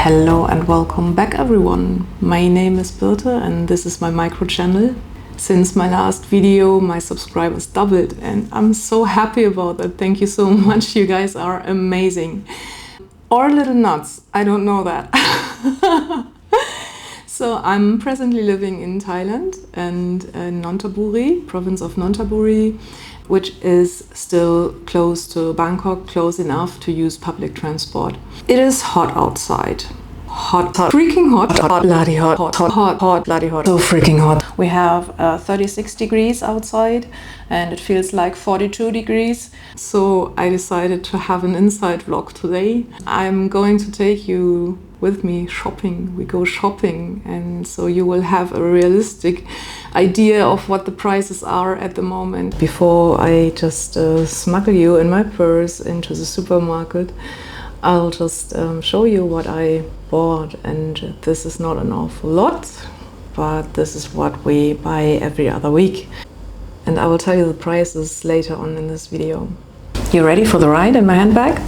Hello and welcome back everyone. My name is Birte and this is my micro channel. Since my last video my subscribers doubled and I'm so happy about that. Thank you so much, you guys are amazing. Or a little nuts, I don't know that. So I'm presently living in Thailand and in Nonthaburi, province of Nonthaburi, which is still close to Bangkok, close enough to use public transport. It is hot outside. Hot, freaking hot, bloody hot, bloody hot, so freaking hot. We have 36 degrees outside and it feels like 42 degrees. So I decided to have an inside vlog today. I'm going to take you with me shopping. We go shopping, and so you will have a realistic idea of what the prices are at the moment. Before I just smuggle you in my purse into the supermarket, I'll just show you what I bought, and this is not an awful lot, but this is what we buy every other week. And I will tell you the prices later on in this video. You ready for the ride in my handbag?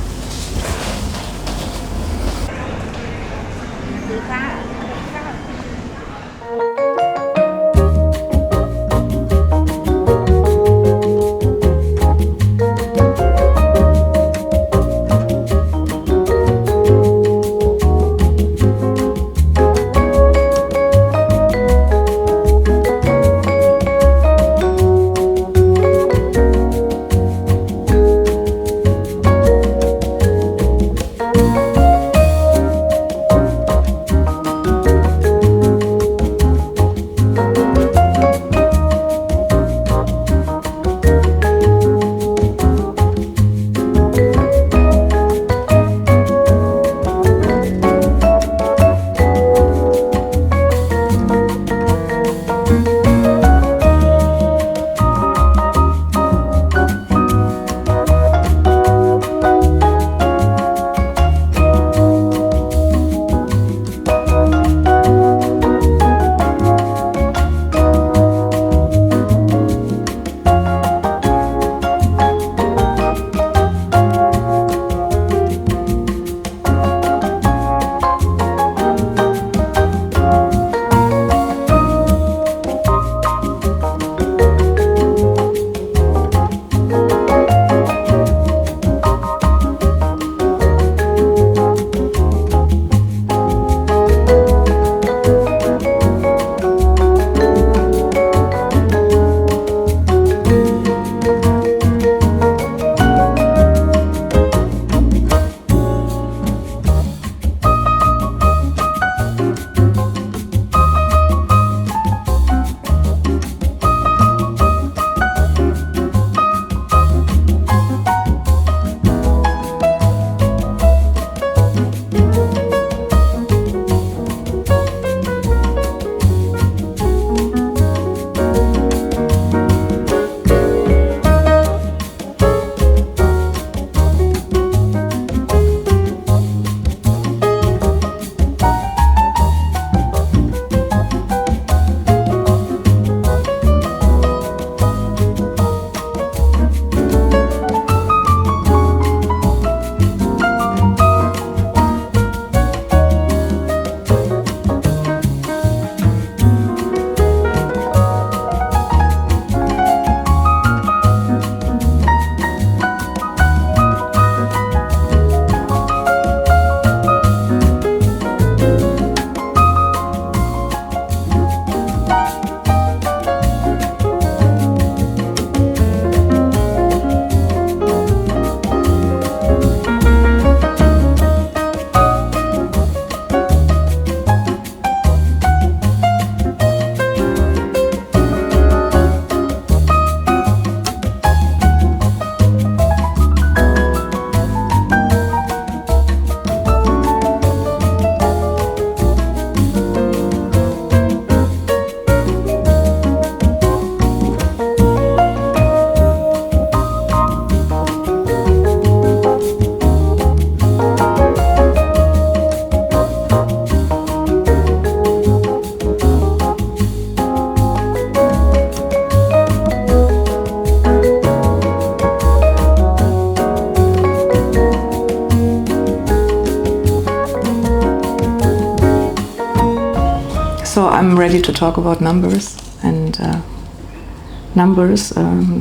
So I'm ready to talk about numbers. And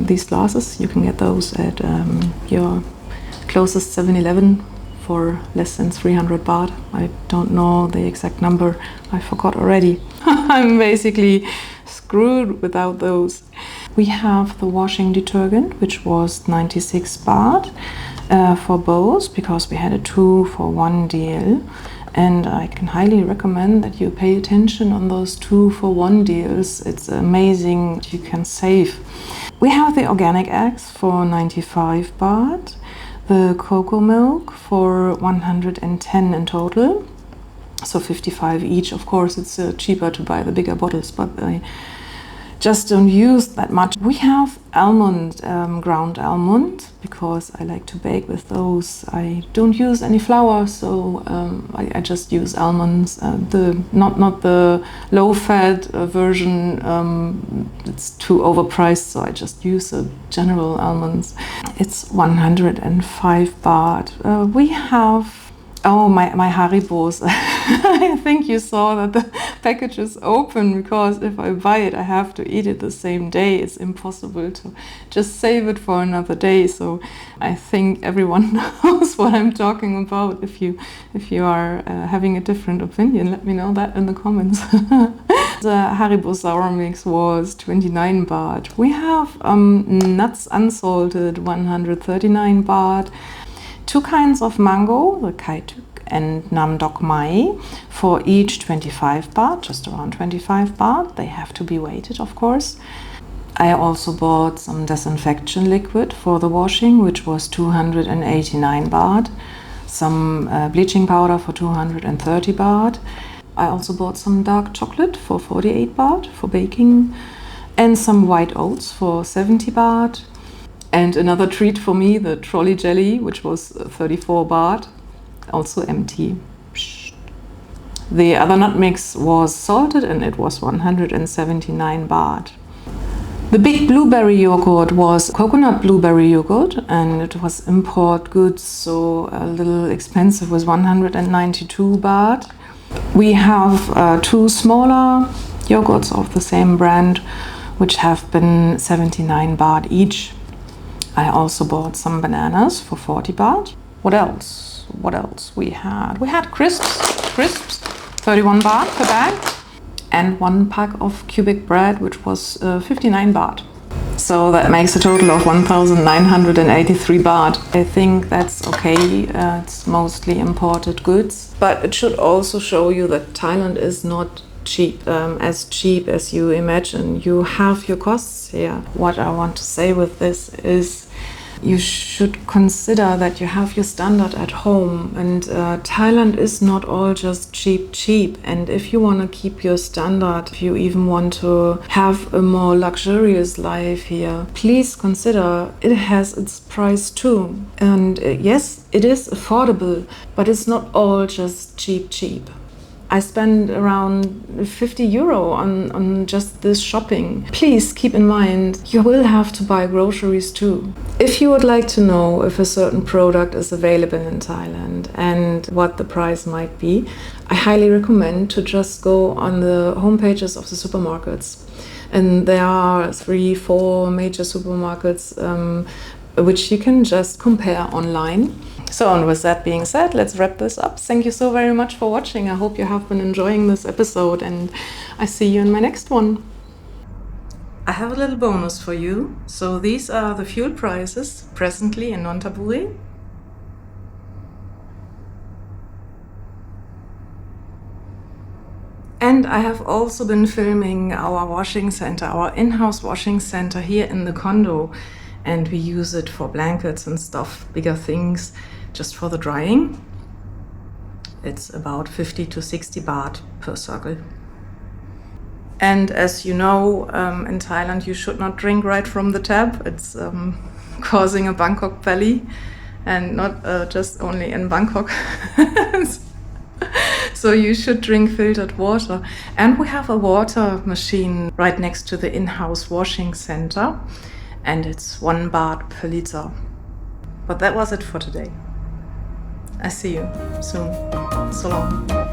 these glasses, you can get those at your closest 7-Eleven for less than 300 baht. I don't know the exact number, I forgot already. I'm basically screwed without those. We have the washing detergent, which was 96 baht for both, because we had a 2-for-1 deal. And I can highly recommend that you pay attention on those 2-for-1 deals. It's amazing what you can save. We have the organic eggs for 95 baht. The cocoa milk for 110 in total, so 55 each. Of course, it's cheaper to buy the bigger bottles, but I just don't use that much. We have almond, ground almond, because I like to bake with those. I don't use any flour, so I just use almonds. Not the low-fat version. It's too overpriced, so I just use the general almonds. It's 105 baht. We have my Haribos. I think you saw that the package is open, because if I buy it, I have to eat it the same day. It's impossible to just save it for another day. So I think everyone knows what I'm talking about. If you are having a different opinion, let me know that in the comments. The Haribo sour mix was 29 baht. We have nuts unsalted, 139 baht. Two kinds of mango, the kaituk and nam dok mai, for each 25 baht, just around 25 baht. They have to be weighted, of course. I also bought some disinfection liquid for the washing, which was 289 baht. Some bleaching powder for 230 baht. I also bought some dark chocolate for 48 baht for baking, and some white oats for 70 baht. And another treat for me, the trolley jelly, which was 34 baht, also empty. The other nut mix was salted, and it was 179 baht. The big blueberry yogurt was coconut blueberry yogurt, and it was import goods, so a little expensive, was 192 baht. We have two smaller yogurts of the same brand, which have been 79 baht each. I also bought some bananas for 40 baht. What else? What else we had? We had crisps, 31 baht per bag, and one pack of cubic bread, which was 59 baht. So that makes a total of 1,983 baht. I think that's okay. It's mostly imported goods, but it should also show you that Thailand is not cheap as you imagine. You have your costs here. What I want to say with this is you should consider that you have your standard at home, and Thailand is not all just cheap. And if you want to keep your standard, if you even want to have a more luxurious life here, please consider it has its price too. And yes, it is affordable, but it's not all just cheap. I spend around 50 euro on just this shopping. Please keep in mind, you will have to buy groceries too. If you would like to know if a certain product is available in Thailand and what the price might be, I highly recommend to just go on the homepages of the supermarkets. And there are 3-4 major supermarkets which you can just compare online. So, and with that being said, let's wrap this up. Thank you so very much for watching. I hope you have been enjoying this episode, and I see you in my next one. I have a little bonus for you. So these are the fuel prices presently in Nonthaburi. And I have also been filming our washing center, our in-house washing center here in the condo. And we use it for blankets and stuff, bigger things, just for the drying. It's about 50 to 60 baht per circle. And as you know, in Thailand you should not drink right from the tap. It's causing a Bangkok belly, and not just only in Bangkok. So you should drink filtered water. And we have a water machine right next to the in-house washing center. And it's 1 baht per liter. But that was it for today. I see you soon. So long.